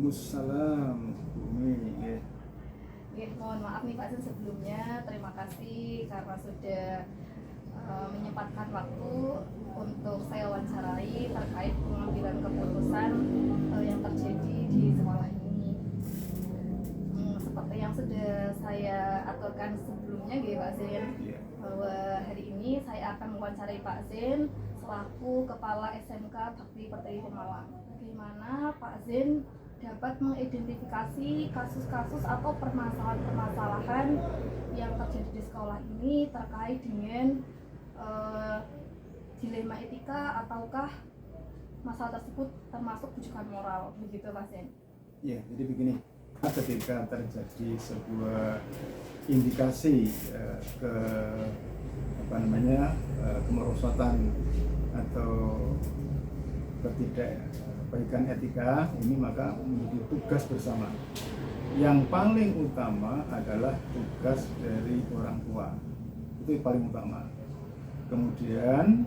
Waalaikumsalam. Bumi, ya. Mohon maaf nih Pak Zin sebelumnya, terima kasih karena sudah menyempatkan waktu untuk saya wawancarai terkait pengambilan keputusan yang terjadi di sekolah ini. Seperti yang sudah saya aturkan sebelumnya gitu Pak Zin, bahwa hari ini saya akan mewawancarai Pak Zin selaku Kepala SMK Bakti Pertiwi Pemalang. Bagaimana Pak Zin dapat mengidentifikasi kasus-kasus atau permasalahan-permasalahan yang terjadi di sekolah ini terkait dengan dilema etika ataukah masalah tersebut termasuk bujukan moral, begitu Pak Zin? Ya, jadi begini, ketika terjadi sebuah indikasi kemerosotan atau ketidakbaikan etika ini, maka menjadi tugas bersama. Yang paling utama adalah tugas dari orang tua, itu yang paling utama. Kemudian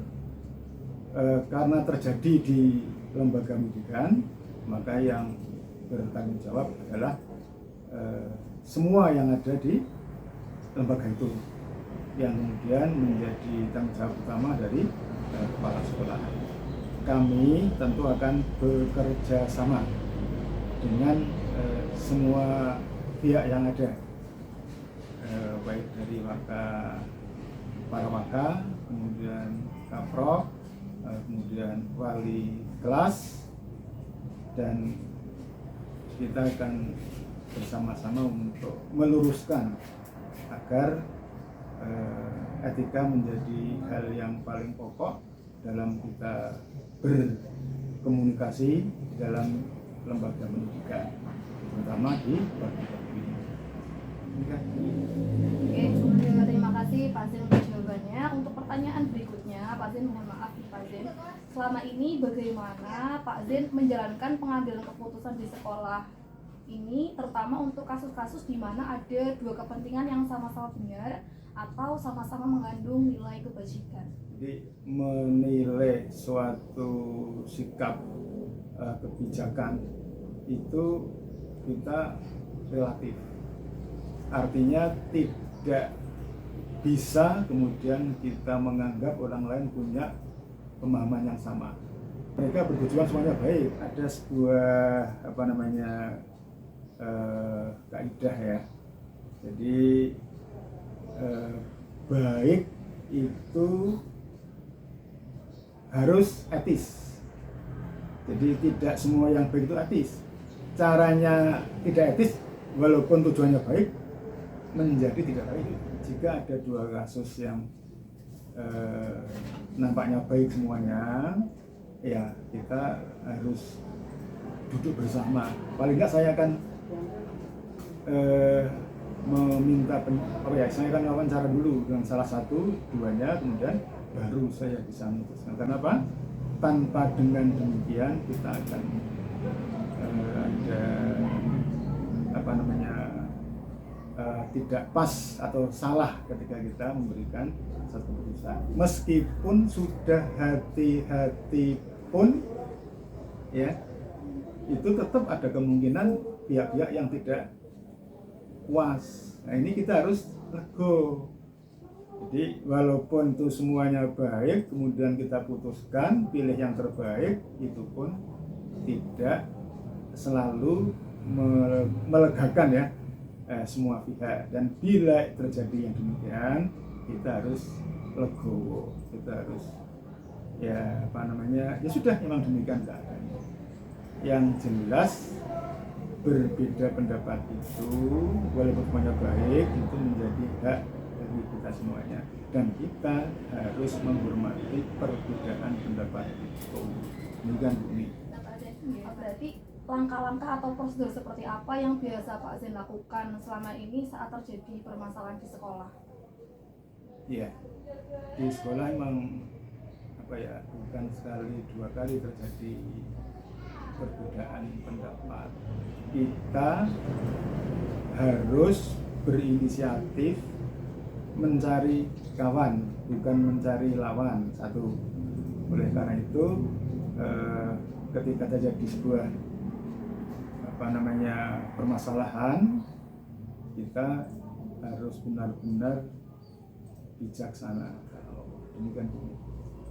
karena terjadi di lembaga pendidikan, maka yang bertanggung jawab adalah semua yang ada di lembaga itu, yang kemudian menjadi tanggung jawab utama dari kepala sekolah. Kami tentu akan bekerja sama dengan semua pihak yang ada, baik dari para waka, kemudian kaprok, kemudian wali kelas, dan kita akan bersama-sama untuk meluruskan agar etika menjadi hal yang paling pokok dalam kita berkomunikasi dalam lembaga pendidikan, terutama di Bakti. Oke, terima kasih Pak Zin untuk jawabannya. Untuk pertanyaan berikutnya, Pak Zin, mohon maaf Pak Zin, selama ini bagaimana Pak Zin menjalankan pengambilan keputusan di sekolah ini, terutama untuk kasus-kasus di mana ada dua kepentingan yang sama-sama benar atau sama-sama mengandung nilai kebajikan? Jadi menilai suatu sikap kebijakan itu kita relatif, artinya tidak bisa kemudian kita menganggap orang lain punya pemahaman yang sama. Mereka bertujuan semuanya baik. Ada sebuah kaidah ya. Jadi baik itu harus etis. Jadi tidak semua yang baik itu etis. Caranya tidak etis walaupun tujuannya baik menjadi tidak baik. Jika ada dua kasus yang nampaknya baik semuanya, ya kita harus duduk bersama. Paling nggak saya akan saya akan wawancara dulu dengan salah satu, duanya, kemudian baru saya bisa memutuskan. Karena apa? Tanpa dengan demikian kita akan tidak pas atau salah ketika kita memberikan satu keputusan. Meskipun sudah hati-hati pun, ya, itu tetap ada kemungkinan pihak-pihak yang tidak puas. Nah, ini kita harus lego. Jadi walaupun itu semuanya baik, kemudian kita putuskan pilih yang terbaik, itu pun tidak selalu melegakan ya semua pihak. Dan bila terjadi yang demikian, kita harus legowo, kita harus ya sudah, memang demikian keadaannya. Yang jelas berbeda pendapat itu walaupun semuanya baik, itu menjadi hak dari kita semuanya, dan kita harus menghormati perbedaan pendapat itu. Demikian Bumi. Berarti langkah-langkah atau prosedur seperti apa yang biasa Pak Zin lakukan selama ini saat terjadi permasalahan di sekolah? Iya, di sekolah emang bukan sekali dua kali terjadi perbedaan pendapat. Kita harus berinisiatif mencari kawan, bukan mencari lawan. Satu. Oleh karena itu ketika terjadi sebuah permasalahan, kita harus benar-benar bijaksana. Demikian.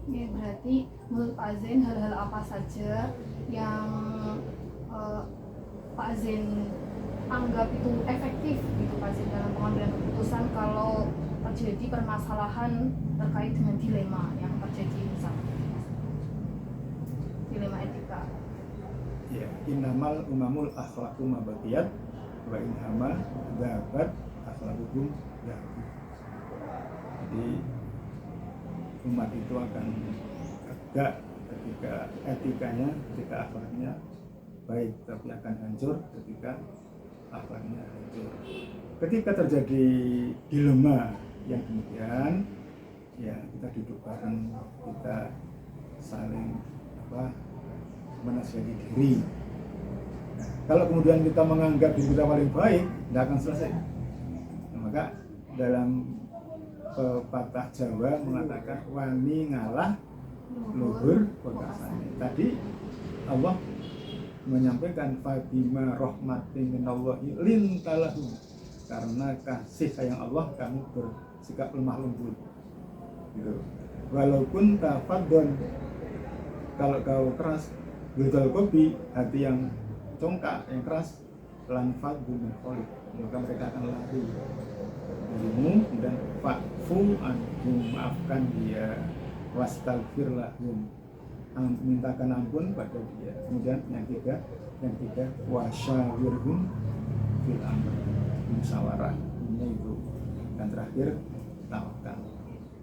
Ya, berarti menurut Pak Zain hal-hal apa saja yang Pak Zain anggap itu efektif gitu Pak Zain dalam pengambilan keputusan kalau terjadi permasalahan terkait dengan dilema yang terjadi misalnya dilema etika. Ya, innamal umamul akhlaqu mabaqiyat wa inhama dzabat akhlaquhum dzabat. Jadi umat itu akan tegak ketika etikanya, ketika akhlaknya baik, tapi akan hancur ketika akhlaknya hancur. Ketika terjadi dilema yang demikian, ya kita duduk bareng, kita saling menasihati diri. Nah, kalau kemudian kita menganggap diri kita paling baik, tidak akan selesai. Nah, maka dalam pepatah Jawa mengatakan wani ngalah luhur bekasane. Tadi Allah menyampaikan fabima rahmatin minallahi lintalahum, karena kasih sayang Allah kami bersikap lemah lembut gitu. Walaupun tafadhon, kalau kau keras gedal kopi, hati yang congkak, yang keras, lanfad min kholik, maka mereka akan lari darimu. Dan fa'fu anhum, maafkan dia, wastaghfir lahum, mintakan ampun pada dia. Kemudian yang tiga wasyawirhum fil amr, musyawarah, ini itu. Dan terakhir tawakal.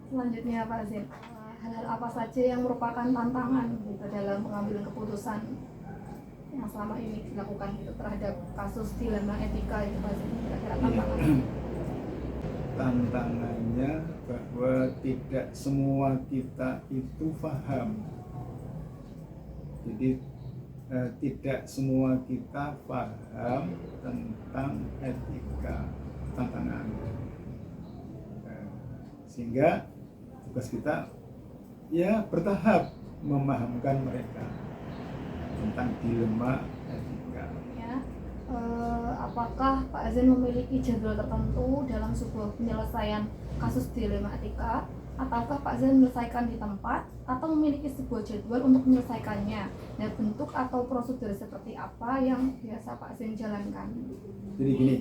Selanjutnya Pak Zain, hal-hal apa saja yang merupakan tantangan gitu dalam pengambilan keputusan yang selama ini dilakukan gitu terhadap kasus dilema etika itu Pak Zain, kira-kira tantangan? Tantangannya bahwa tidak semua kita itu paham. Jadi tidak semua kita paham tentang etika, tantangan. Sehingga tugas kita ya bertahap memahamkan mereka tentang dilema etika. Ya, apakah Pak Zain memiliki jadwal tertentu dalam sebuah penyelesaian kasus dilema etika, ataukah Pak Zain menyelesaikan di tempat atau memiliki sebuah jadwal untuk menyelesaikannya? Nah, bentuk atau prosedur seperti apa yang biasa Pak Zain jalankan? Jadi gini,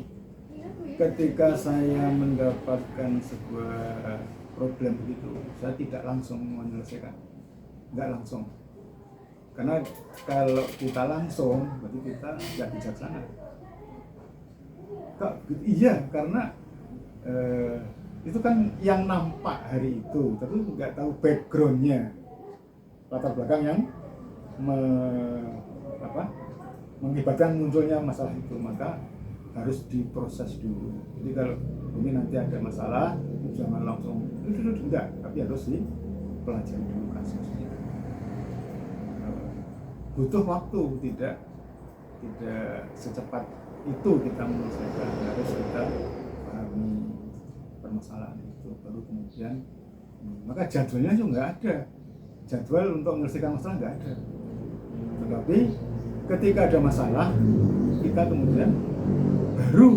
ketika saya mendapatkan sebuah problem begitu, saya tidak langsung menyelesaikan, nggak langsung. Karena kalau kita langsung, berarti kita nggak bijaksana. Iya, karena itu kan yang nampak hari itu, tapi nggak tahu backgroundnya, latar belakang yang mengakibatkan munculnya masalah itu, maka harus diproses dulu. Jadi kalau ini nanti ada masalah, jangan langsung enggak, tapi harus dipelajari dulu kasusnya. Butuh waktu, tidak secepat itu kita menyelesaikan, harus kita pahami permasalahan itu, baru kemudian maka jadwalnya juga nggak ada, jadwal untuk menyelesaikan masalah nggak ada. Tetapi ketika ada masalah, kita kemudian baru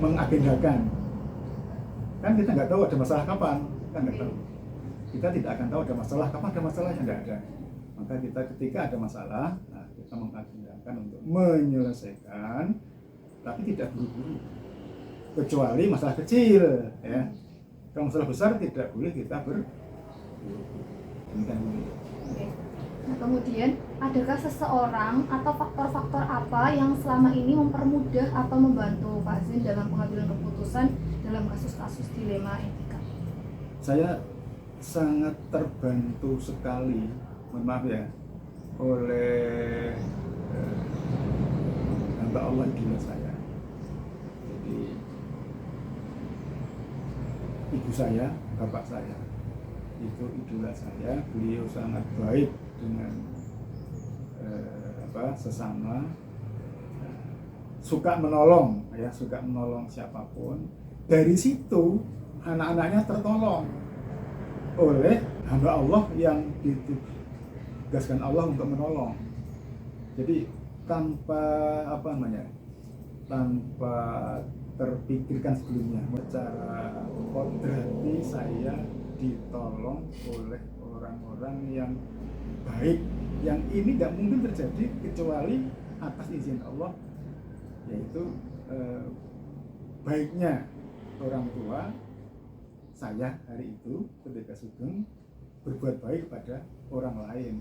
mengagendakan. Kan kita nggak tahu ada masalah kapan, kan nggak tahu. Kita tidak akan tahu ada masalah kapan, ada masalahnya nggak ada. Maka kita ketika ada masalah, nah kita mengagendakan untuk menyelesaikan, tapi tidak buru-buru. Kecuali masalah kecil, ya. Kalau masalah besar tidak boleh kita demikian dulu. Nah, kemudian adakah seseorang atau faktor-faktor apa yang selama ini mempermudah atau membantu Pak Zain dalam pengambilan keputusan dalam kasus-kasus dilema etika? Saya sangat terbantu sekali, mohon maaf ya, oleh hamba Allah idola saya. Jadi ibu saya, bapak saya itu idola saya. Beliau sangat baik dengan sesama, suka menolong, ya, suka menolong siapapun. Dari situ anak-anaknya tertolong oleh hamba Allah yang ditugaskan Allah untuk menolong. Jadi tanpa tanpa terpikirkan sebelumnya, secara kodrati saya ditolong oleh orang-orang yang baik, yang ini nggak mungkin terjadi kecuali atas izin Allah, yaitu baiknya orang tua saya hari itu ketika Sugeng berbuat baik kepada orang lain.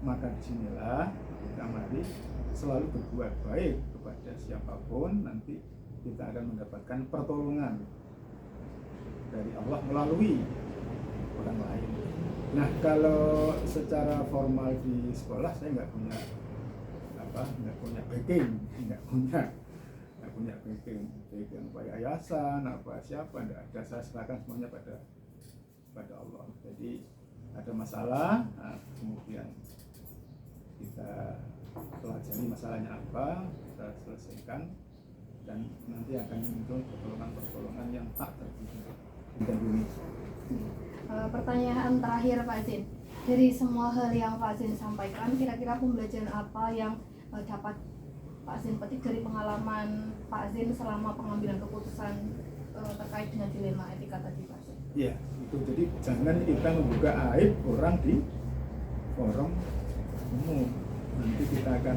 Maka disinilah kita mari selalu berbuat baik kepada siapapun, nanti kita akan mendapatkan pertolongan dari Allah melalui orang lain. Nah, kalau secara formal di sekolah saya nggak punya backing, nggak punya backing apa yayasan, apa siapa, nggak ada. Saya serahkan semuanya pada Allah. Jadi ada masalah, nah, kemudian kita pelajari masalahnya apa, kita selesaikan, dan nanti akan muncul pertolongan yang tak terduga. Pertanyaan terakhir Pak Zin, dari semua hal yang Pak Zin sampaikan, kira-kira pembelajaran apa yang dapat Pak Zin petik dari pengalaman Pak Zin selama pengambilan keputusan terkait dengan dilema etika tadi Pak Zin? Iya, itu jadi jangan kita membuka aib orang di forum umum. Nanti kita akan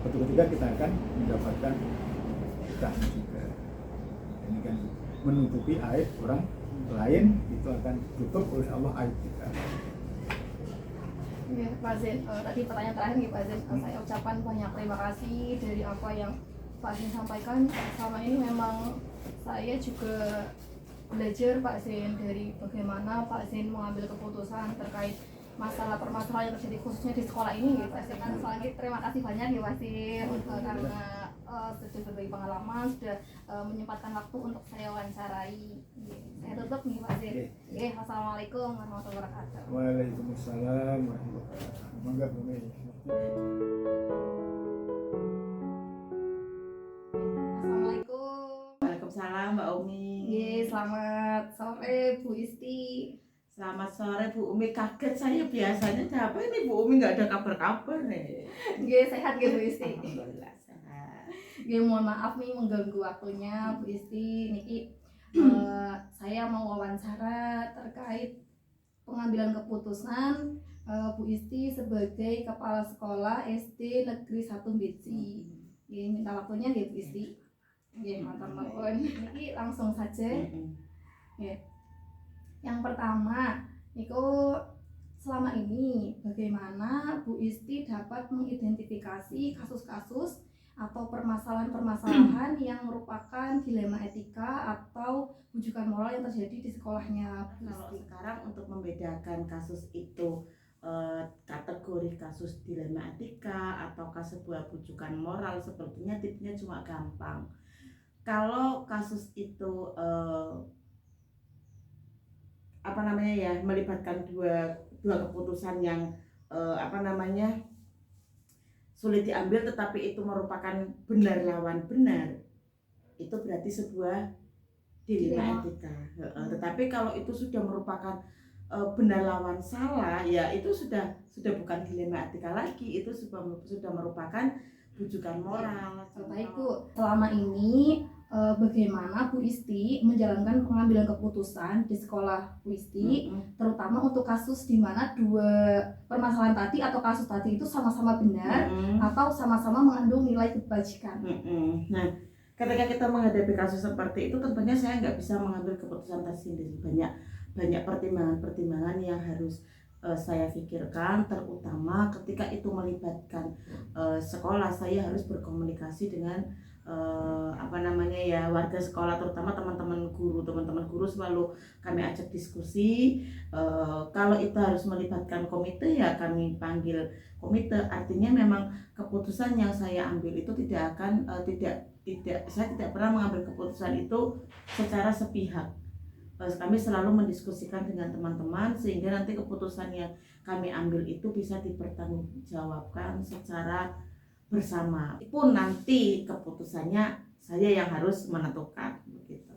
ketika kita akan mendapatkan hutang juga. Ini kan menutupi aib orang lain, itu akan tutup oleh Allah aib kita. Ya, Pak Zin, tadi pertanyaan terakhir nih Pak Zin, saya ucapkan banyak terima kasih dari apa yang Pak Zin sampaikan. Selama ini memang saya juga belajar Pak Zin dari bagaimana Pak Zin mengambil keputusan terkait masalah permasalahan yang terjadi khususnya di sekolah ini ya Pak Zin. Selanjutnya terima kasih banyak ya Pak Zin karena sudah berbagi pengalaman, sudah menyempatkan waktu untuk saya wawancarai. Saya tutup nih Pak Zin. Wassalamualaikum warahmatullahi wabarakatuh. Waalaikumsalam warahmatullahi wabarakatuh. Mangga Bumi. Assalamualaikum. Waalaikumsalam Mbak Umi. Selamat sore Bu Isti. Selamat sore Bu Umi. Kaget saya, biasanya siapa ini Bu Umi nggak ada kabar-kabar nih. Sehat Bu Isti. Alhamdulillah sehat. Mohon maaf nih mengganggu waktunya Bu Isti. Niki saya mau wawancara terkait pengambilan keputusan Bu Isti sebagai kepala sekolah SD Negeri 1 Bitsi. Minta waktunya Bu Isti. Mantap nuwun. Niki langsung saja. Yang pertama, niku selama ini bagaimana Bu Isti dapat mengidentifikasi kasus-kasus atau permasalahan-permasalahan yang merupakan dilema etika atau bujukan moral yang terjadi di sekolahnya Bu Kalau Isti? sekarang untuk membedakan kasus itu kategori kasus dilema etika ataukah sebuah bujukan moral, sepertinya tipsnya cuma gampang. Kalau kasus itu melibatkan dua keputusan yang sulit diambil, tetapi itu merupakan benar lawan benar, itu berarti sebuah dilema etika. Tetapi kalau itu sudah merupakan benar lawan salah, ya itu sudah bukan dilema etika lagi, itu sudah merupakan bujukan moral. Baik Bu, selama ini bagaimana Bu Isti menjalankan pengambilan keputusan di sekolah Bu Isti, terutama untuk kasus di mana dua permasalahan tadi atau kasus tadi itu sama-sama benar atau sama-sama mengandung nilai kebajikan. Nah, ketika kita menghadapi kasus seperti itu, tentunya saya nggak bisa mengambil keputusan tersendiri. Banyak pertimbangan-pertimbangan yang harus saya pikirkan, terutama ketika itu melibatkan sekolah. Saya harus berkomunikasi dengan warga sekolah, terutama teman-teman guru selalu kami ajak diskusi. Kalau itu harus melibatkan komite, ya kami panggil komite. Artinya memang keputusan yang saya ambil itu saya tidak pernah mengambil keputusan itu secara sepihak. Kami selalu mendiskusikan dengan teman-teman sehingga nanti keputusan yang kami ambil itu bisa dipertanggungjawabkan secara bersama. Pun nanti keputusannya saya yang harus menentukan, begitu.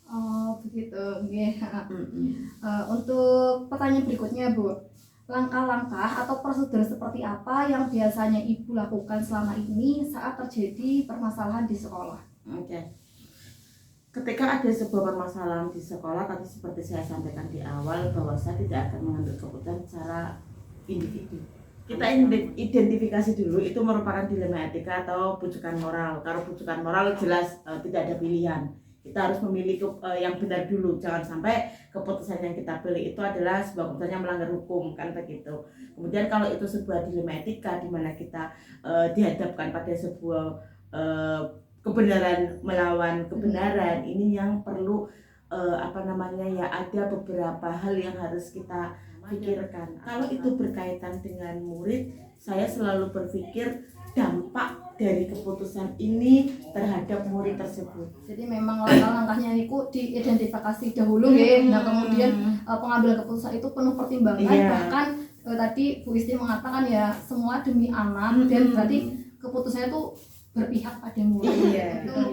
Oh begitu, Untuk pertanyaan berikutnya Bu, langkah-langkah atau prosedur seperti apa yang biasanya Ibu lakukan selama ini saat terjadi permasalahan di sekolah? Oke. Ketika ada sebuah permasalahan di sekolah, tadi seperti saya sampaikan di awal bahwa saya tidak akan mengambil keputusan secara individu. Kita identifikasi dulu itu merupakan dilema etika atau bujukan moral. Kalau bujukan moral jelas tidak ada pilihan. Kita harus memilih yang benar dulu. Jangan sampai keputusan yang kita pilih itu adalah sebuah keputusan yang melanggar hukum, kan begitu. Kemudian kalau itu sebuah dilema etika di mana kita dihadapkan pada sebuah kebenaran melawan kebenaran, ini yang perlu ada beberapa hal yang harus kita pikirkan. Kalau itu berkaitan dengan murid, saya selalu berpikir dampak dari keputusan ini terhadap murid tersebut. Jadi memang langkah-langkahnya itu diidentifikasi dahulu ya. Nah kemudian pengambilan keputusan itu penuh pertimbangan. Bahkan tadi Bu Isti mengatakan ya semua demi anak, dan berarti keputusannya itu berpihak pada murid.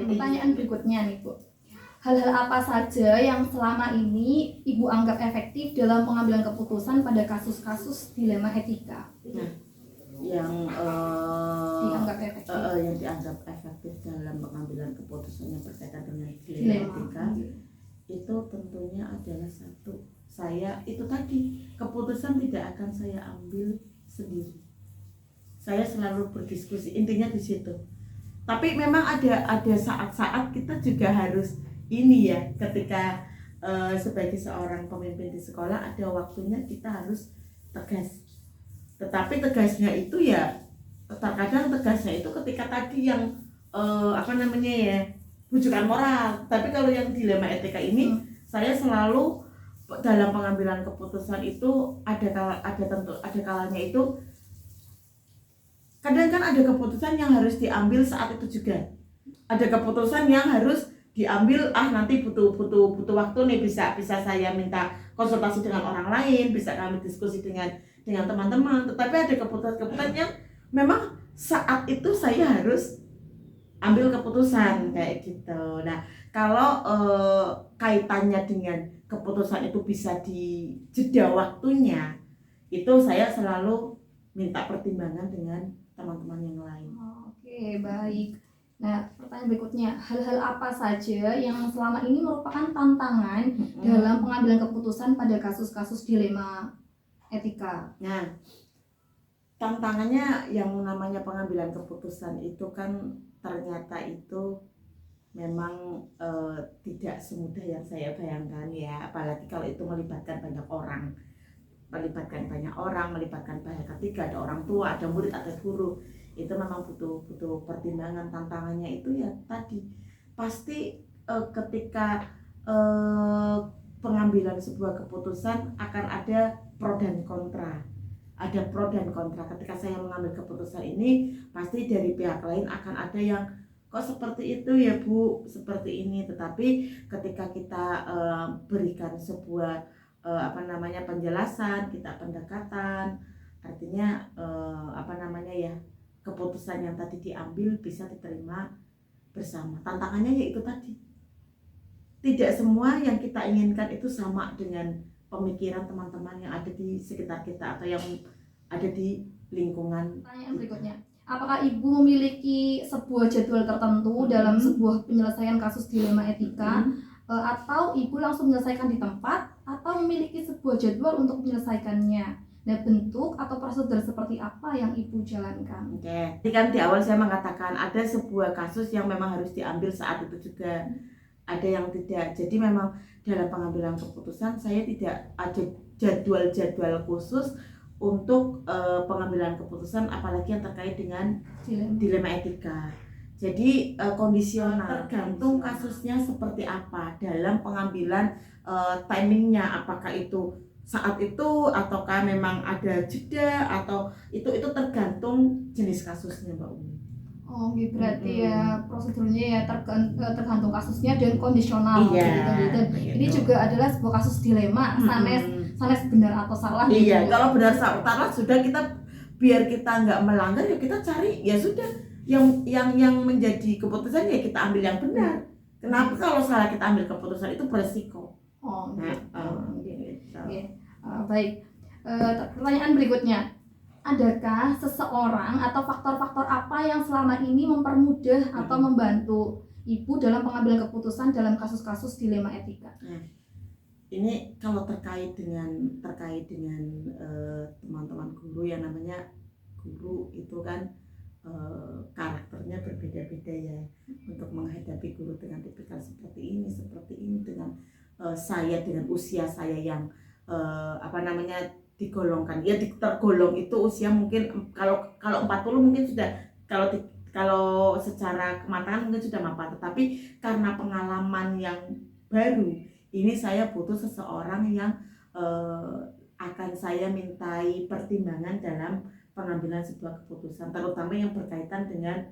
Pertanyaan berikutnya nih Bu, hal-hal apa saja yang selama ini Ibu anggap efektif dalam pengambilan keputusan pada kasus-kasus dilema etika? Yang dianggap efektif. Yang dianggap efektif dalam pengambilan keputusan yang berkaitan dengan dilema etika itu tentunya adalah satu, saya itu tadi keputusan tidak akan saya ambil sendiri. Saya selalu berdiskusi, intinya di situ. Tapi memang ada saat-saat kita juga harus ini ya, ketika sebagai seorang pemimpin di sekolah ada waktunya kita harus tegas. Tetapi tegasnya itu ya terkadang tegasnya itu ketika tadi yang bujukan moral. Tapi kalau yang dilema etika ini saya selalu dalam pengambilan keputusan itu ada kalanya itu kadang kan ada keputusan yang harus diambil saat itu juga. Ada keputusan yang harus diambil nanti butuh waktu nih, bisa saya minta konsultasi dengan orang lain, bisa kami diskusi dengan teman-teman. Tetapi ada keputusan yang memang saat itu saya harus ambil keputusan kayak gitu. Nah, kalau kaitannya dengan keputusan itu bisa di jeda waktunya, itu saya selalu minta pertimbangan dengan teman-teman yang lain. Oke, baik. Nah, pertanyaan berikutnya, hal-hal apa saja yang selama ini merupakan tantangan dalam pengambilan keputusan pada kasus-kasus dilema etika? Nah, tantangannya yang namanya pengambilan keputusan itu kan ternyata itu memang tidak semudah yang saya bayangkan ya, apalagi kalau itu melibatkan banyak orang, melibatkan pihak ketiga, ada orang tua, ada murid, ada guru. Itu memang butuh pertimbangan. Tantangannya itu ya tadi pasti ketika pengambilan sebuah keputusan akan ada pro dan kontra. Ketika saya mengambil keputusan ini, pasti dari pihak lain akan ada yang kok seperti itu ya Bu, seperti ini. Tetapi ketika kita berikan sebuah penjelasan, kita pendekatan, artinya keputusan yang tadi diambil bisa diterima bersama. Tantangannya yaitu tadi, tidak semua yang kita inginkan itu sama dengan pemikiran teman-teman yang ada di sekitar kita atau yang ada di lingkungan. Pertanyaan berikutnya, apakah Ibu memiliki sebuah jadwal tertentu dalam sebuah penyelesaian kasus dilema etika, atau Ibu langsung menyelesaikan di tempat, atau memiliki sebuah jadwal untuk menyelesaikannya? Nah, bentuk atau prosedur seperti apa yang Ibu jalankan? Oke, jadi kan di awal saya mengatakan ada sebuah kasus yang memang harus diambil saat itu juga, ada yang tidak. Jadi memang dalam pengambilan keputusan saya tidak ada jadwal khusus untuk pengambilan keputusan, apalagi yang terkait dengan dilema etika. Jadi kondisional, tergantung kasusnya seperti apa dalam pengambilan timingnya, apakah itu saat itu ataukah memang ada jeda, atau itu tergantung jenis kasusnya Mbak Umi. Oh gitu, berarti ya prosedurnya ya tergantung kasusnya dan kondisional. Iya, gitu. Ini juga adalah sebuah kasus dilema, sanes benar atau salah. Iya, gitu. kalau benar salah sudah kita, biar kita nggak melanggar ya kita cari, ya sudah yang menjadi keputusan ya kita ambil yang benar. Kenapa kalau salah kita ambil keputusan itu beresiko. Baik. Pertanyaan berikutnya, adakah seseorang atau faktor-faktor apa yang selama ini mempermudah atau membantu Ibu dalam pengambilan keputusan dalam kasus-kasus dilema etika? Ini kalau terkait dengan teman-teman guru, yang namanya guru itu kan karakternya berbeda-beda ya, untuk menghadapi guru dengan tipikal seperti ini dengan saya dengan usia saya yang digolongkan ya, tergolong itu usia mungkin kalau 40 mungkin sudah, kalau secara kematangan mungkin sudah mapan, tetapi karena pengalaman yang baru ini saya butuh seseorang yang akan saya mintai pertimbangan dalam pengambilan sebuah keputusan, terutama yang berkaitan dengan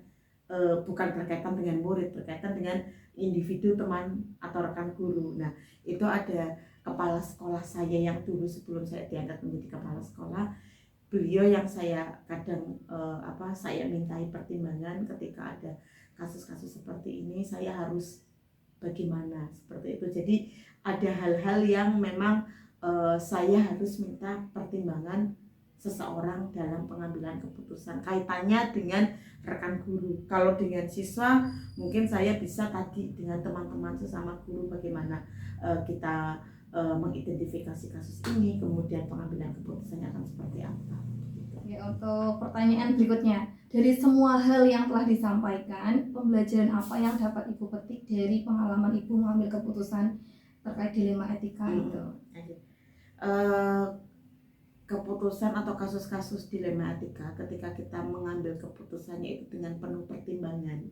bukan berkaitan dengan murid, berkaitan dengan individu, teman atau rekan guru. Nah, itu ada kepala sekolah saya yang dulu sebelum saya diangkat menjadi kepala sekolah, beliau yang saya kadang saya mintai pertimbangan ketika ada kasus-kasus seperti ini, saya harus bagaimana seperti itu. Jadi ada hal-hal yang memang saya harus minta pertimbangan seseorang dalam pengambilan keputusan kaitannya dengan rekan guru. Kalau dengan siswa mungkin saya bisa tadi dengan teman-teman sesama guru bagaimana kita mengidentifikasi kasus ini, kemudian pengambilan keputusannya akan seperti apa. Ya, untuk pertanyaan berikutnya, dari semua hal yang telah disampaikan, pembelajaran apa yang dapat Ibu petik dari pengalaman Ibu mengambil keputusan terkait dilema etika itu? Keputusan atau kasus-kasus dilema etika, ketika kita mengambil keputusannya itu dengan penuh pertimbangan,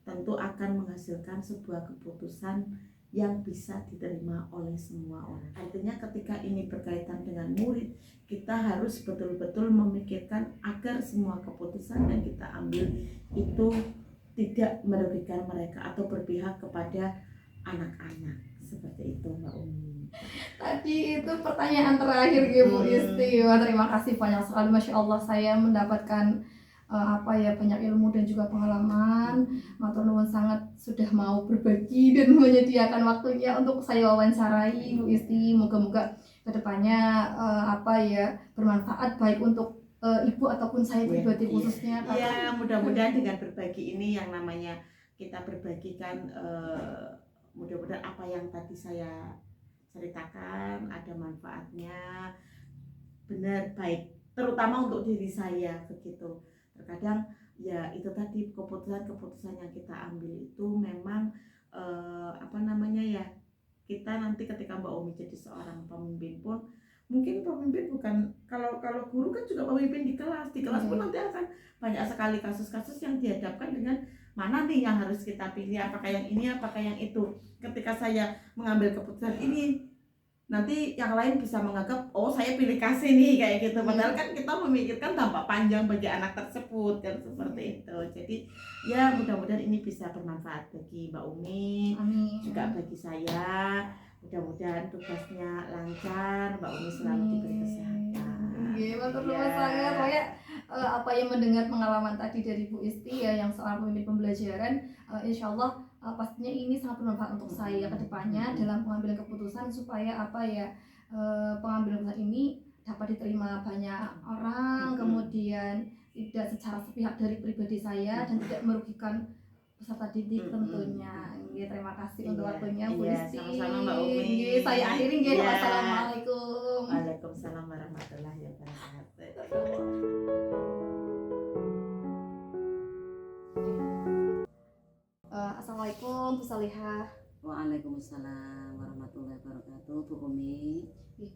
tentu akan menghasilkan sebuah keputusan yang bisa diterima oleh semua orang. Artinya ketika ini berkaitan dengan murid, kita harus betul-betul memikirkan agar semua keputusan yang kita ambil itu tidak merugikan mereka atau berpihak kepada anak-anak. Seperti itu Mbak Umi. Tadi itu pertanyaan terakhir Bu Isti. Terima kasih banyak sekali, Masya Allah, saya mendapatkan banyak ilmu dan juga pengalaman. Matur nuwun sangat sudah mau berbagi dan menyediakan waktunya untuk saya wawancarai Bu Isti. Moga-moga kedepannya bermanfaat baik untuk Ibu ataupun saya pribadi khususnya. Ya, mudah-mudahan dengan berbagi ini, yang namanya kita berbagikan, mudah-mudahan apa yang tadi saya ceritakan ada manfaatnya, benar baik, terutama untuk diri saya begitu. Terkadang ya itu tadi, keputusan yang kita ambil itu memang kita nanti ketika Mbak Umi jadi seorang pemimpin pun, mungkin pemimpin bukan, kalau guru kan juga pemimpin di kelas pun nanti akan banyak sekali kasus-kasus yang dihadapkan dengan mana nih yang harus kita pilih, apakah yang ini apakah yang itu. Ketika saya mengambil keputusan ini, nanti yang lain bisa menganggap oh saya pilih kasih nih kayak gitu, padahal kan kita memikirkan dampak panjang bagi anak tersebut kan, seperti itu. Jadi ya mudah-mudahan ini bisa bermanfaat bagi Mbak Umi. Amin. Juga bagi saya, mudah-mudahan tugasnya lancar, Mbak Umi selalu diberi kesehatan. Matur nuwun sangat. Apa yang mendengar pengalaman tadi dari Bu Isti ya, yang seorang pemimpin pembelajaran, insya Allah pastinya ini sangat bermanfaat untuk saya ke depannya dalam pengambilan keputusan, supaya pengambilan keputusan ini dapat diterima banyak orang, kemudian tidak secara sepihak dari pribadi saya dan tidak merugikan peserta didik tentunya. Terima kasih untuk waktunya Bu Isti. Sama-sama Mbak Umi. Saya akhiri nggih. Wassalamualaikum. Waalaikumsalam warahmatullahi wabarakatuh. Assalamualaikum Bu Salihah. Waalaikumsalam warahmatullahi wabarakatuh, Bu Umi.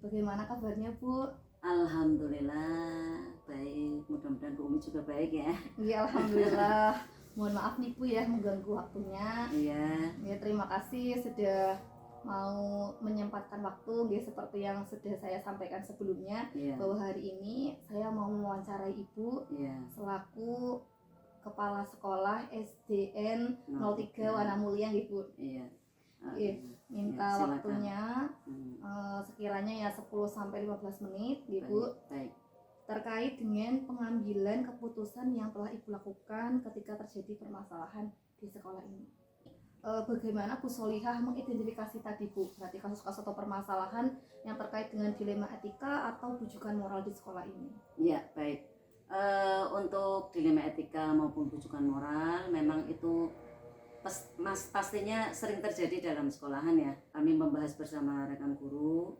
Bagaimana kabarnya Bu? Alhamdulillah baik, mudah-mudahan Bu Umi juga baik ya. Iya, alhamdulillah. Mohon maaf nih Bu ya, mengganggu waktunya. Iya. Ya, terima kasih sudah mau menyempatkan waktu, seperti yang sudah saya sampaikan sebelumnya, bahwa hari ini saya mau mewawancarai Ibu selaku Kepala Sekolah SDN 03 Wana Mulia Bu. Minta waktunya sekiranya ya 10-15 menit Bu. Baik. Terkait dengan pengambilan keputusan yang telah Ibu lakukan ketika terjadi permasalahan di sekolah ini. bagaimana Bu Solihah mengidentifikasi tadi Bu, berarti kasus-kasus atau permasalahan yang terkait dengan dilema etika atau bujukan moral di sekolah ini? Ya, baik. Untuk dilema etika maupun bujukan moral memang itu pastinya sering terjadi dalam sekolahan ya. Kami membahas bersama rekan guru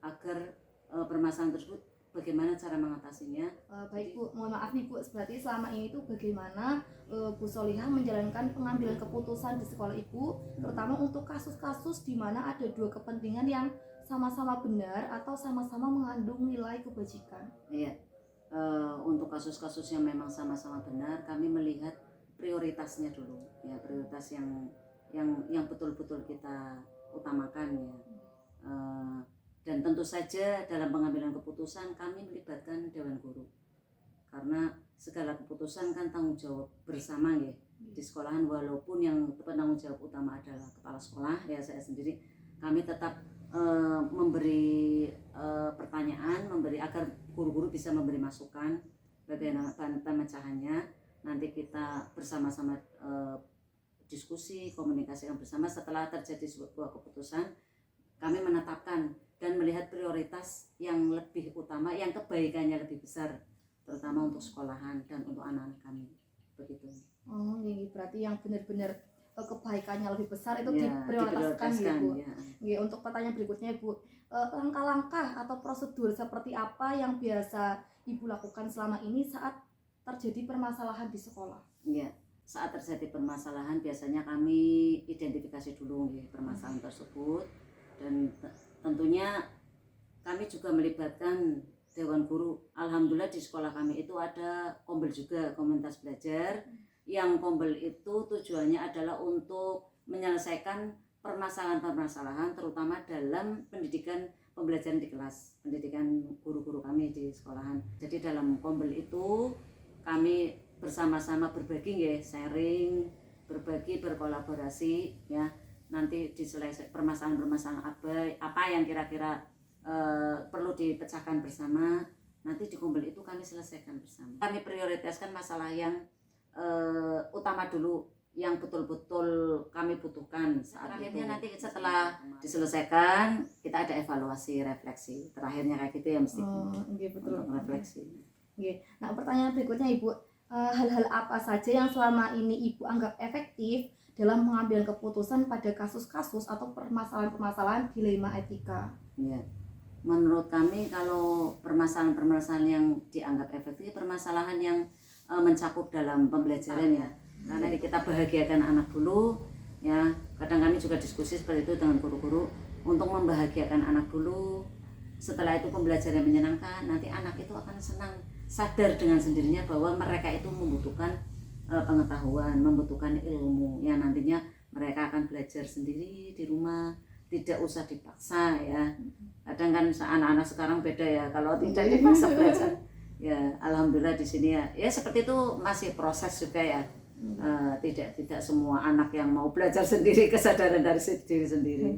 agar permasalahan tersebut bagaimana cara mengatasinya. Baik Bu, mohon maaf nih Bu, berarti selama ini tuh bagaimana Bu Solihah menjalankan pengambilan keputusan di sekolah Ibu, terutama untuk kasus-kasus di mana ada dua kepentingan yang sama-sama benar atau sama-sama mengandung nilai kebajikan. Iya, untuk kasus-kasus yang memang sama-sama benar, kami melihat prioritasnya dulu, ya prioritas yang betul-betul kita utamakan ya. Dan tentu saja dalam pengambilan keputusan kami melibatkan Dewan Guru, karena segala keputusan kan tanggung jawab bersama ya di sekolahan, walaupun yang penanggung jawab utama adalah kepala sekolah ya saya sendiri, kami tetap memberi pertanyaan, agar guru-guru bisa memberi masukan bagaimana pemecahannya. Nanti kita bersama-sama diskusi, komunikasikan bersama. Setelah terjadi sebuah keputusan, kami menetapkan dan melihat prioritas yang lebih utama, yang kebaikannya lebih besar, terutama untuk sekolahan dan untuk anak-anak kami. Begitu. Oh, jadi berarti yang benar-benar kebaikannya lebih besar itu Ya, diprioritaskan ya Bu. Ya. Ya, untuk pertanyaan berikutnya Bu, langkah-langkah atau prosedur seperti apa yang biasa Ibu lakukan selama ini saat terjadi permasalahan di sekolah? Ya, saat terjadi permasalahan biasanya kami identifikasi dulu ya, permasalahan tersebut, dan tentunya kami juga melibatkan Dewan Guru. Alhamdulillah di sekolah kami itu ada kombel juga, komunitas belajar, yang kombel itu tujuannya adalah untuk menyelesaikan permasalahan-permasalahan terutama dalam pendidikan pembelajaran di kelas, pendidikan guru-guru kami di sekolahan. Jadi dalam kombel itu kami bersama-sama berbagi ya, sharing, berbagi, berkolaborasi ya. Nanti diselesaikan permasalahan-permasalahan apa yang kira-kira perlu dipecahkan bersama, nanti di kumpul itu kami selesaikan bersama. Kami prioritaskan masalah yang utama dulu, yang betul-betul kami butuhkan saat itu. Nanti setelah diselesaikan kita ada evaluasi, refleksi. Terakhirnya kayak gitu ya mesti. Betul. Untuk refleksi. Nah, pertanyaan berikutnya Ibu, hal-hal apa saja yang selama ini Ibu anggap efektif dalam pengambilan keputusan pada kasus-kasus atau permasalahan-permasalahan dilema etika? Ya, menurut kami kalau permasalahan-permasalahan yang dianggap efektif, permasalahan yang mencakup dalam pembelajaran ya. Karena kita bahagiakan anak dulu, ya. Kadang kami juga diskusi seperti itu dengan guru-guru untuk membahagiakan anak dulu. Setelah itu pembelajaran yang menyenangkan, nanti anak itu akan senang, sadar dengan sendirinya bahwa mereka itu membutuhkan pengetahuan, membutuhkan ilmu yang nantinya mereka akan belajar sendiri di rumah, tidak usah dipaksa ya. Kadang kan anak-anak sekarang beda ya, kalau tidak dipaksa belajar ya alhamdulillah di sini ya seperti itu masih proses juga ya. Tidak semua anak yang mau belajar sendiri, kesadaran dari diri sendiri.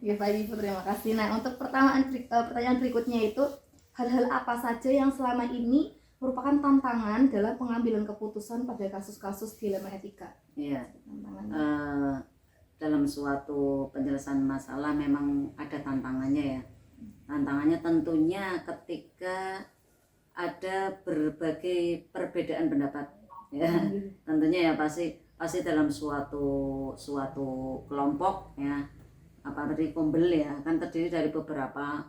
Ya Pak Ibu, terima kasih. Nah, untuk pertanyaan berikutnya itu, hal-hal apa saja yang selama ini merupakan tantangan dalam pengambilan keputusan pada kasus-kasus dilema etika? Iya. Dalam suatu penyelesaian masalah memang ada tantangannya ya. Tantangannya tentunya ketika ada berbagai perbedaan pendapat ya. Tentunya ya pasti dalam suatu kelompok ya, apa tadi kombel ya, kan terdiri dari beberapa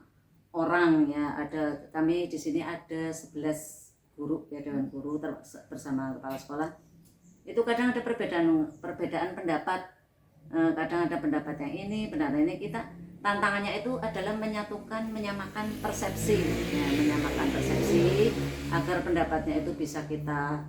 orang ya. Kami di sini ada 11 guru ya, Dewan Guru bersama kepala sekolah. Itu kadang ada perbedaan pendapat, kadang ada pendapat yang ini, pendapat ini. Kita tantangannya itu adalah menyamakan persepsi ya, menyamakan persepsi agar pendapatnya itu bisa kita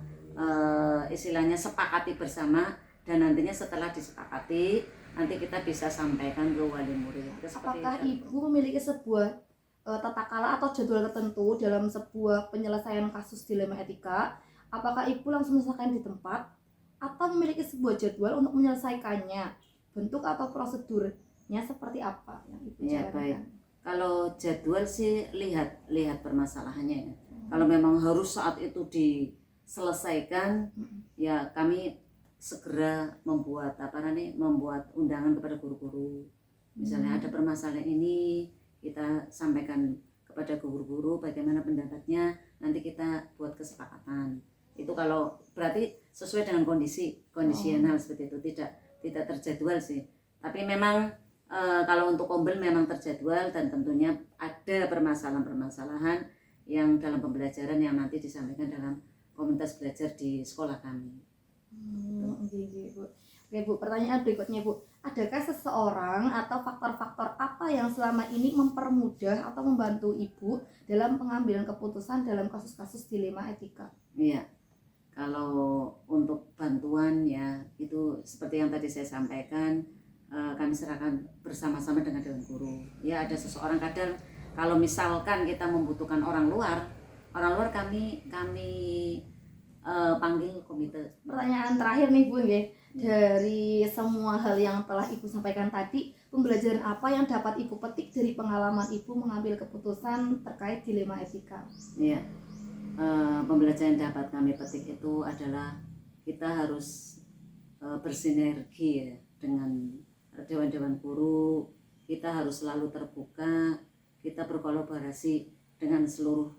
istilahnya sepakati bersama, dan nantinya setelah disepakati nanti kita bisa sampaikan ke wali murid. Apakah Ibu memiliki sebuah tata kala atau jadwal tertentu dalam sebuah penyelesaian kasus dilema etika? Apakah Ibu langsung menyelesaikan di tempat atau memiliki sebuah jadwal untuk menyelesaikannya? Bentuk atau prosedurnya seperti apa yang Ibu jalankan? Baik. Kalau jadwal sih lihat permasalahannya ya. Kalau memang harus saat itu diselesaikan ya kami segera membuat membuat undangan kepada guru-guru. Misalnya ada permasalahan ini, kita sampaikan kepada guru-guru bagaimana pendapatnya, nanti kita buat kesepakatan. Itu kalau berarti sesuai dengan kondisional seperti itu, tidak terjadwal sih. Tapi memang kalau untuk kombel memang terjadwal, dan tentunya ada permasalahan-permasalahan yang dalam pembelajaran yang nanti disampaikan dalam komunitas belajar di sekolah kami. Oke, Bu. Oke, Bu, pertanyaan berikutnya, Bu. Adakah seseorang atau faktor-faktor apa yang selama ini mempermudah atau membantu Ibu dalam pengambilan keputusan dalam kasus-kasus dilema etika? Iya. Kalau untuk bantuan ya itu seperti yang tadi saya sampaikan, kami serahkan bersama-sama dengan Dewan Guru. Ya, ada seseorang kadang kalau misalkan kita membutuhkan orang luar kami panggil komite. Pertanyaan terakhir nih, Bu, nggih. Dari semua hal yang telah Ibu sampaikan tadi, pembelajaran apa yang dapat Ibu petik dari pengalaman Ibu mengambil keputusan terkait dilema etika? Iya. Pembelajaran yang dapat kami petik itu adalah kita harus bersinergi ya dengan dewan-dewan guru. Kita harus selalu terbuka, kita berkolaborasi dengan seluruh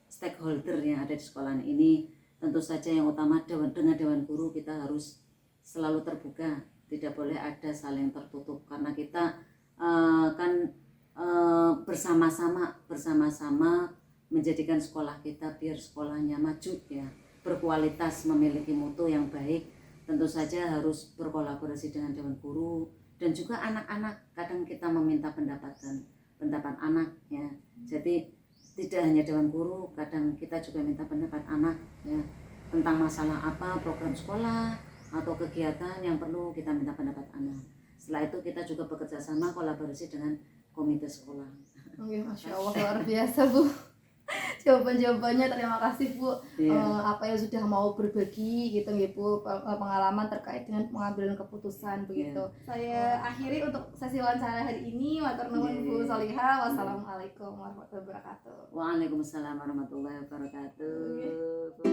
stakeholder yang ada di sekolah ini. Tentu saja yang utama dengan dewan guru kita harus selalu terbuka, tidak boleh ada saling tertutup, karena kita bersama-sama menjadikan sekolah kita biar sekolahnya maju ya, berkualitas, memiliki mutu yang baik. Tentu saja harus berkolaborasi dengan dewan guru dan juga anak-anak. Kadang kita meminta pendapat anak ya, jadi tidak hanya dewan guru, kadang kita juga minta pendapat anak ya, tentang masalah apa, program sekolah atau kegiatan yang perlu kita minta pendapat anak. Setelah itu kita juga bekerja sama, kolaborasi dengan komite sekolah. Oke, Masya Allah, luar biasa, Bu. Jawabannya terima kasih, Bu. Apa yang sudah mau berbagi gitu nggih, Bu, pengalaman terkait dengan pengambilan keputusan begitu. Saya akhiri untuk sesi wawancara hari ini. Matur nuwun, Bu Solihah. Wassalamualaikum warahmatullahi wabarakatuh. Waalaikumsalam warahmatullahi wabarakatuh.